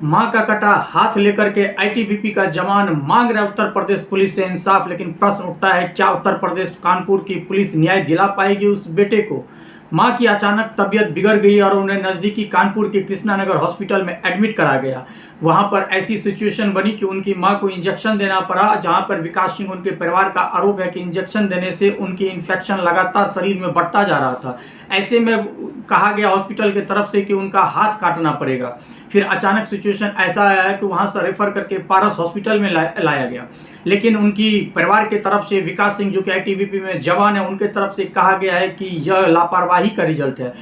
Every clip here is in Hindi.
मां का कटा हाथ लेकर के आईटीबीपी का जवान मांग रहा है उत्तर प्रदेश पुलिस से इंसाफ। लेकिन प्रश्न उठता है, क्या उत्तर प्रदेश कानपुर की पुलिस न्याय दिला पाएगी उस बेटे को? मां की अचानक तबीयत बिगड़ गई और उन्हें नजदीकी कानपुर के कृष्णानगर हॉस्पिटल में एडमिट करा गया। वहां पर ऐसी सिचुएशन बनी कि उनकी मां को इंजेक्शन देना पड़ा, जहां पर विकास सिंह उनके परिवार का आरोप है कि इंजेक्शन देने से उनकी इन्फेक्शन लगातार शरीर में बढ़ता जा रहा था। ऐसे में कहा गया हॉस्पिटल की तरफ से कि उनका हाथ काटना पड़ेगा। फिर अचानक सिचुएशन ऐसा आया है कि वहां से रेफर करके पारस हॉस्पिटल में लाया गया। लेकिन उनकी परिवार के तरफ से, विकास सिंह जो कि आईटीबीपी में जवान है, उनके तरफ से कहा गया है कि यह लापरवाही का रिजल्ट है।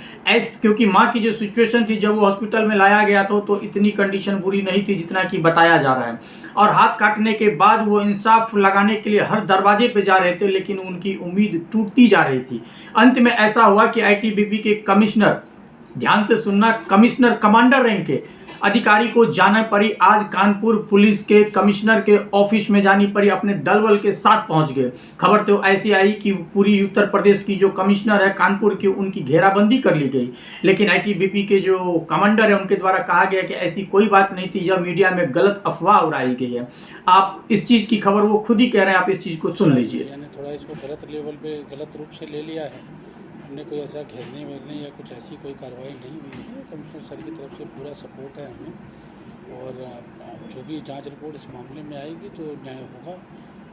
क्योंकि मां की जो सिचुएशन थी जब वो हॉस्पिटल में लाया गया था तो इतनी कंडीशन बुरी नहीं थी जितना कि बताया जा रहा है। और हाथ काटने के बाद वो इंसाफ लगाने के लिए हर दरवाजे पे जा रहे थे, लेकिन उनकी उम्मीद टूटती जा रही थी। अंत में ऐसा हुआ कि आईटीबीपी के कमिश्नर, ध्यान से सुनना, कमिश्नर कमांडर रैंक के अधिकारी को जाना पड़ी। आज कानपुर पुलिस के कमिश्नर के ऑफिस में जानी पड़ी, अपने दल बल के साथ पहुंच गए। खबर तो ऐसी आई कि पूरी उत्तर प्रदेश की जो कमिश्नर है कानपुर की, उनकी घेराबंदी कर ली गई। लेकिन आईटीबीपी के जो कमांडर है उनके द्वारा कहा गया कि ऐसी कोई बात नहीं थी, यह मीडिया में गलत अफवाह उड़ाई गई है। आप इस चीज की खबर वो खुद ही कह रहे हैं, आप इस चीज को सुन लीजिए। थोड़ा इसको गलत लेवल पे गलत रूप से ले लिया है। हमने कोई ऐसा घेरने वेरने या कुछ ऐसी कोई कार्रवाई नहीं हुई है। कमिश्नर सर की तरफ से पूरा सपोर्ट है हमें, और जो भी जांच रिपोर्ट इस मामले में आएगी तो न्याय होगा।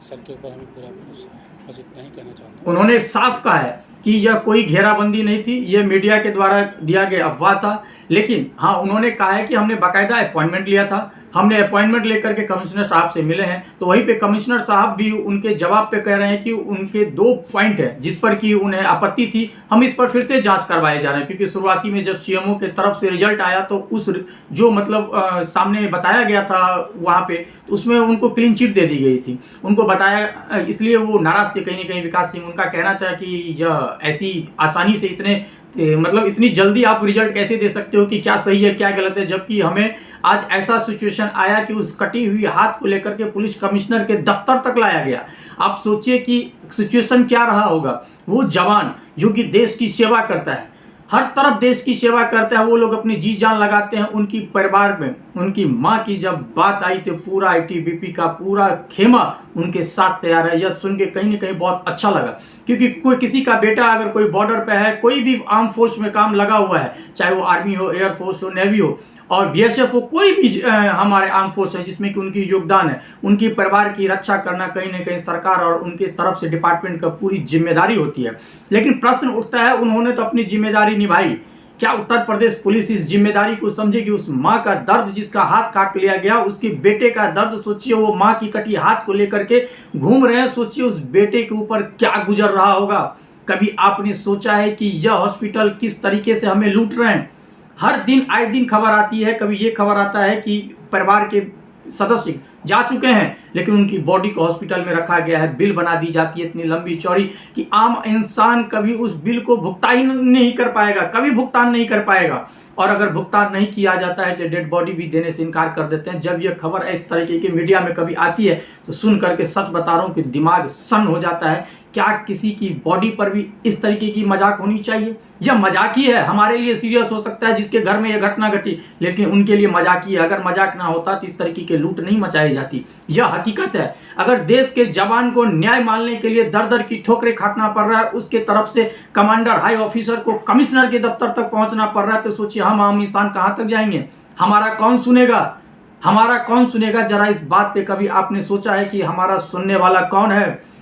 सर के ऊपर हमें पूरा भरोसा है, बस इतना ही कहना चाहता हूँ। उन्होंने साफ कहा है कि यह कोई घेराबंदी नहीं थी, यह मीडिया के द्वारा दिया गया अफवाह था। लेकिन हाँ, उन्होंने कहा है कि हमने बाकायदा अपॉइंटमेंट लिया था, हमने अपॉइंटमेंट लेकर के कमिश्नर साहब से मिले हैं। तो वहीं पे कमिश्नर साहब भी उनके जवाब पे कह रहे हैं कि उनके 2 पॉइंट है जिस पर कि उन्हें आपत्ति थी, हम इस पर फिर से जांच करवाए जा रहे हैं। क्योंकि शुरुआती में जब सीएमओ के तरफ से रिजल्ट आया तो उस जो मतलब सामने बताया गया था वहाँ पे, तो उसमें उनको क्लीन चिट दे दी गई थी। उनको बताया, इसलिए वो नाराज थे कहीं ना कहीं विकास सिंह। उनका कहना था कि यह ऐसी आसानी से मतलब इतनी जल्दी आप रिजल्ट कैसे दे सकते हो कि क्या सही है क्या गलत है, जबकि हमें आज ऐसा सिचुएशन आया कि उस कटी हुई हाथ को लेकर के पुलिस कमिश्नर के दफ्तर तक लाया गया। आप सोचिए कि सिचुएशन क्या रहा होगा। वो जवान जो कि देश की सेवा करता है, हर तरफ देश की सेवा करता है, वो लोग अपनी जी जान लगाते हैं। उनकी परिवार में उनकी मां की जब बात आई तो पूरा आईटीबीपी का पूरा खेमा उनके साथ तैयार है। यह सुन के कहीं ना कहीं बहुत अच्छा लगा। क्योंकि कोई किसी का बेटा अगर कोई बॉर्डर पे है, कोई भी आर्म फोर्स में काम लगा हुआ है, चाहे वो आर्मी हो, एयरफोर्स हो, नेवी हो और बीएसएफ हो, कोई भी हमारे आर्म फोर्स है जिसमें कि उनकी योगदान है, उनकी परिवार की रक्षा करना कहीं ना कहीं सरकार और उनके तरफ से डिपार्टमेंट का पूरी जिम्मेदारी होती है। लेकिन प्रश्न उठता है, उन्होंने तो अपनी जिम्मेदारी निभाई, क्या उत्तर प्रदेश पुलिस इस जिम्मेदारी को समझेगी? उस मां का दर्द, जिसका हाथ काट लिया गया, उसके बेटे का दर्द सोचिए। वो मां की कटी हाथ को लेकर के घूम रहे हैं, सोचिए उस बेटे के ऊपर क्या गुजर रहा होगा। कभी आपने सोचा है कि यह हॉस्पिटल किस तरीके से हमें लूट रहे हैं? हर दिन आए दिन खबर आती है, कभी ये खबर आता है कि परिवार के सदस्य जा चुके हैं लेकिन उनकी बॉडी को हॉस्पिटल में रखा गया है। बिल बना दी जाती है इतनी लंबी चौड़ी कि आम इंसान कभी उस बिल को भुगतान नहीं कर पाएगा, कभी भुगतान नहीं कर पाएगा। और अगर भुगतान नहीं किया जाता है तो डेड बॉडी भी देने से इनकार कर देते हैं। जब यह खबर इस तरीके की मीडिया में कभी आती है तो सुन करके सच बता रहा हूँ कि दिमाग सन्न हो जाता है। क्या किसी की बॉडी पर भी इस तरीके की मजाक होनी चाहिए? यह मजाक ही है। हमारे लिए सीरियस हो सकता है जिसके घर में यह घटना घटी, लेकिन उनके लिए मजाक ही है। अगर मजाक ना होता तो इस तरीके के लूट नहीं मचाई जाती। यह हकीकत है। अगर देश के जवान को न्याय मानने के लिए दर दर की ठोकरें खाटना पड़ रहा है, उसके तरफ से कमांडर हाई ऑफिसर को कमिश्नर के दफ्तर तक पहुंचना पड़ रहा है, तो सोचिए हम आम इंसान कहां तक जाएंगे? हमारा कौन सुनेगा? हमारा कौन सुनेगा? जरा इस बात पे कभी आपने सोचा है कि हमारा सुनने वाला कौन है?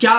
क्या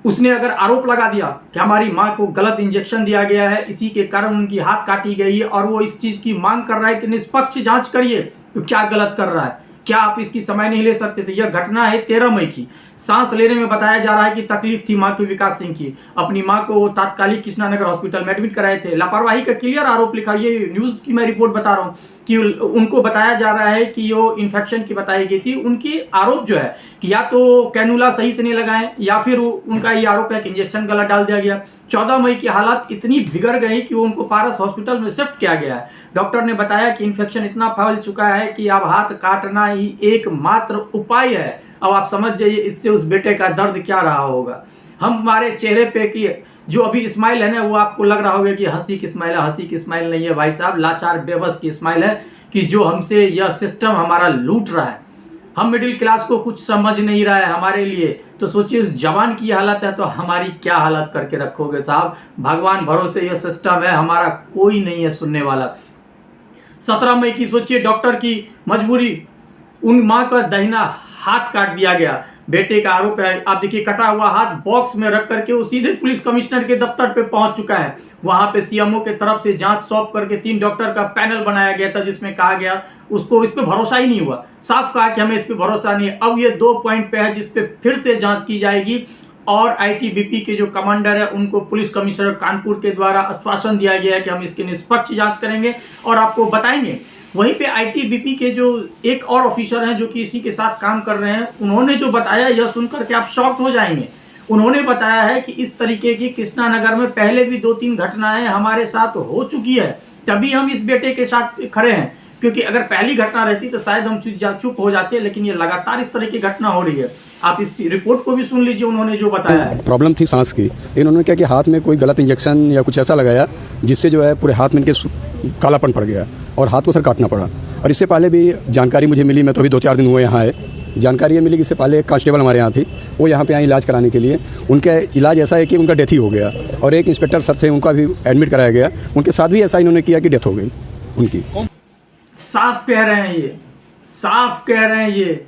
उसने अगर आरोप लगा दिया कि हमारी मां को गलत इंजेक्शन दिया गया है, इसी के कारण उनकी हाथ काटी गई है, और वो इस चीज की मांग कर रहा है कि निष्पक्ष जांच करिए, तो क्या गलत कर रहा है? क्या आप इसकी समय नहीं ले सकते थे? यह घटना है 13 मई की। सांस लेने में बताया जा रहा है कि तकलीफ थी मां की, विकास सिंह की। अपनी मां को तात्कालिक कृष्णानगर हॉस्पिटल में एडमिट कराए थे। लापरवाही का क्लियर आरोप लिखा, ये न्यूज की मैं रिपोर्ट बता रहा हूँ कि उनको बताया जा रहा है कि वो इन्फेक्शन की बताई गई थी। उनकी आरोप जो है कि या तो कैनुला सही से नहीं लगाए, या फिर उनका ये आरोप है कि इंजेक्शन गलत डाल दिया गया। 14 मई की हालत इतनी बिगड़ गई कि उनको पारस हॉस्पिटल में शिफ्ट किया गया है। डॉक्टर ने बताया कि इन्फेक्शन इतना फैल चुका है कि अब हाथ काटना ही एकमात्र उपाय है। अब आप समझ जाइए इससे उस बेटे का दर्द क्या रहा होगा। हमारे चेहरे पे की जो अभी स्माइल है ना, वो आपको लग रहा होगा कि हंसी की स्माइल है। हंसी की स्माइल नहीं है भाई साहब, लाचार बेबस की स्माइल है। कि जो हमसे यह सिस्टम हमारा लूट रहा है, हम मिडिल क्लास को कुछ समझ नहीं रहा है हमारे लिए, तो सोचिए उस जवान की हालत है तो हमारी क्या हालत करके रखोगे साहब। भगवान भरोसे यह सिस्टम है, हमारा कोई नहीं है सुनने वाला। 17 मई की सोचिए डॉक्टर की मजबूरी, उन माँ का दाहिना हाथ काट दिया गया। बेटे का आरोप है, आप देखिए कटा हुआ हाथ बॉक्स में रख करके वो सीधे पुलिस कमिश्नर के दफ्तर पे पहुंच चुका है। वहां पे सीएमओ के तरफ से जांच सौंप करके 3 डॉक्टर का पैनल बनाया गया था, जिसमें कहा गया उसको इस पे भरोसा ही नहीं हुआ, साफ कहा कि हमें इस पे भरोसा नहीं है। अब ये 2 पॉइंट पे है जिस पे फिर से जांच की जाएगी और आईटीबीपी के जो कमांडर है उनको पुलिस कमिश्नर कानपुर के द्वारा आश्वासन दिया गया है कि हम इसकी निष्पक्ष जांच करेंगे और आपको बताएंगे। वहीं पे आईटीबीपी के जो एक और ऑफिसर हैं जो कि इसी के साथ काम कर रहे हैं, उन्होंने जो बताया यह सुनकर के आप शॉक्ड हो जाएंगे। उन्होंने बताया है कि इस तरीके की कृष्णा नगर में पहले भी 2-3 घटनाएं हमारे साथ हो चुकी है, तभी हम इस बेटे के साथ खड़े हैं। क्योंकि अगर पहली घटना रहती तो शायद हम चुप हो जाते, लेकिन ये लगातार इस तरह की घटना हो रही है। आप इस रिपोर्ट को भी सुन लीजिए, उन्होंने जो बताया है। प्रॉब्लम थी सांस की, इन्होंने क्या कि हाथ में कोई गलत इंजेक्शन या कुछ ऐसा लगाया जिससे जो है पूरे हाथ में इनके कालापन पड़ गया और हाथ को सर काटना पड़ा। और इससे पहले भी जानकारी मुझे मिली, मैं तो अभी 2-4 दिन हुए यहाँ आए, जानकारी ये मिली कि इससे पहले एक कांस्टेबल हमारे यहाँ थी, वो यहाँ पे आई इलाज कराने के लिए। उनका इलाज ऐसा है कि उनका डेथ ही हो गया और एक इंस्पेक्टर सर थे उनका भी एडमिट कराया गया, उनके साथ भी ऐसा इन्होंने किया कि डेथ हो गई उनकी। साफ कह रहे हैं ये, साफ कह रहे हैं ये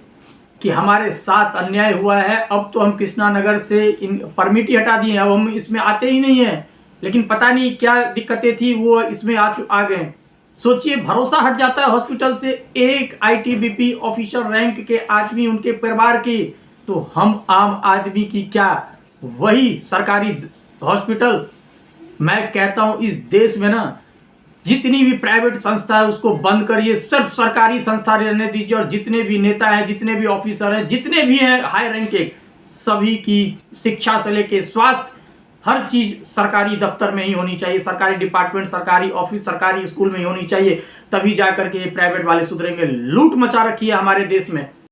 कि हमारे साथ अन्याय हुआ है। अब तो हम कृष्णा नगर से परमिट ही हटा दिए, अब हम इसमें आते ही नहीं हैं। लेकिन पता नहीं क्या दिक्कतें थी वो इसमें आ गए। सोचिए भरोसा हट जाता है हॉस्पिटल से एक आईटीबीपी ऑफिसर रैंक के आदमी, उनके परिवार की, तो हम आम आदमी की क्या वही सरकारी हॉस्पिटल। मैं कहता हूं इस देश में ना जितनी भी प्राइवेट संस्था है उसको बंद करिए, सिर्फ सरकारी संस्था रहने दीजिए। और जितने भी नेता हैं, जितने भी ऑफिसर हैं, जितने भी हैं हाई रैंक के, सभी की शिक्षा से लेके स्वास्थ्य हर चीज सरकारी दफ्तर में ही होनी चाहिए, सरकारी डिपार्टमेंट, सरकारी ऑफिस, सरकारी स्कूल में ही होनी चाहिए। तभी जाकर के प्राइवेट वाले सुधरेंगे। लूट मचा रखी है हमारे देश में।